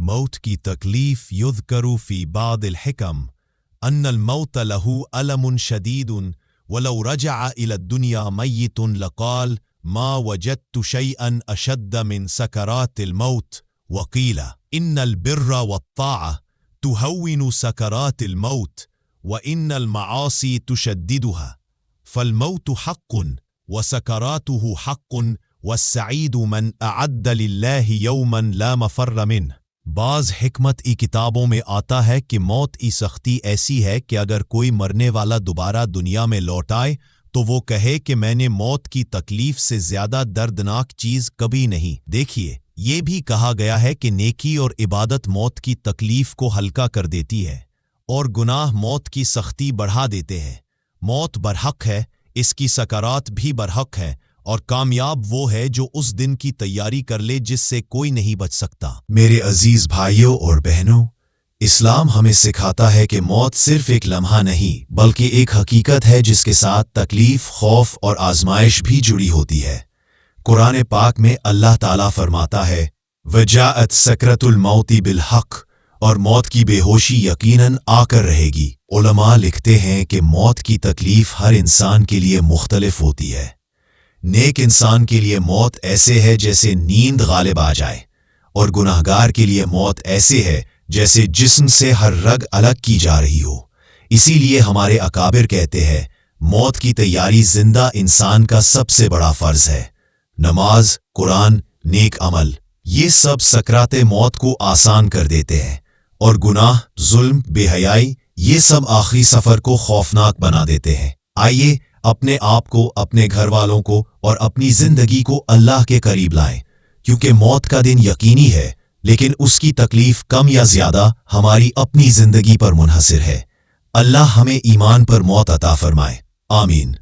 موت کی تکلیف یذکر فی بعض الحکم ان الموت له ألم شدید ولو رجع إلى الدنيا میت لقال ما وجدت شيئا أشد من سكرات الموت وقيل إن البر والطاعة تهون سكرات الموت وإن المعاصي تشددها فالموت حق وسكراته حق والسعيد من أعد لله يوما لا مفر منه۔ بعض حکمت ای کتابوں میں آتا ہے کہ موت ای سختی ایسی ہے کہ اگر کوئی مرنے والا دوبارہ دنیا میں لوٹ آئے تو وہ کہے کہ میں نے موت کی تکلیف سے زیادہ دردناک چیز کبھی نہیں دیکھیے۔ یہ بھی کہا گیا ہے کہ نیکی اور عبادت موت کی تکلیف کو ہلکا کر دیتی ہے اور گناہ موت کی سختی بڑھا دیتے ہیں۔ موت برحق ہے، اس کی سکرات بھی برحق ہے، اور کامیاب وہ ہے جو اس دن کی تیاری کر لے جس سے کوئی نہیں بچ سکتا۔ میرے عزیز بھائیوں اور بہنوں، اسلام ہمیں سکھاتا ہے کہ موت صرف ایک لمحہ نہیں بلکہ ایک حقیقت ہے جس کے ساتھ تکلیف، خوف اور آزمائش بھی جڑی ہوتی ہے۔ قرآن پاک میں اللہ تعالیٰ فرماتا ہے وَجَاءَتْ سَكْرَةُ الْمَوْتِ بِالْحَقِّ، اور موت کی بے ہوشی یقیناً آ کر رہے گی۔ علماء لکھتے ہیں کہ موت کی تکلیف ہر انسان کے لیے مختلف ہوتی ہے۔ نیک انسان کے لیے موت ایسے ہے جیسے نیند غالب آ جائے، اور گناہگار کے لیے موت ایسے ہے جیسے جسم سے ہر رگ الگ کی جا رہی ہو۔ اسی لیے ہمارے اکابر کہتے ہیں موت کی تیاری زندہ انسان کا سب سے بڑا فرض ہے۔ نماز، قرآن، نیک عمل، یہ سب سکرات موت کو آسان کر دیتے ہیں، اور گناہ، ظلم، بے حیائی، یہ سب آخری سفر کو خوفناک بنا دیتے ہیں۔ آئیے اپنے آپ کو، اپنے گھر والوں کو اور اپنی زندگی کو اللہ کے قریب لائیں، کیونکہ موت کا دن یقینی ہے، لیکن اس کی تکلیف کم یا زیادہ ہماری اپنی زندگی پر منحصر ہے۔ اللہ ہمیں ایمان پر موت عطا فرمائے، آمین۔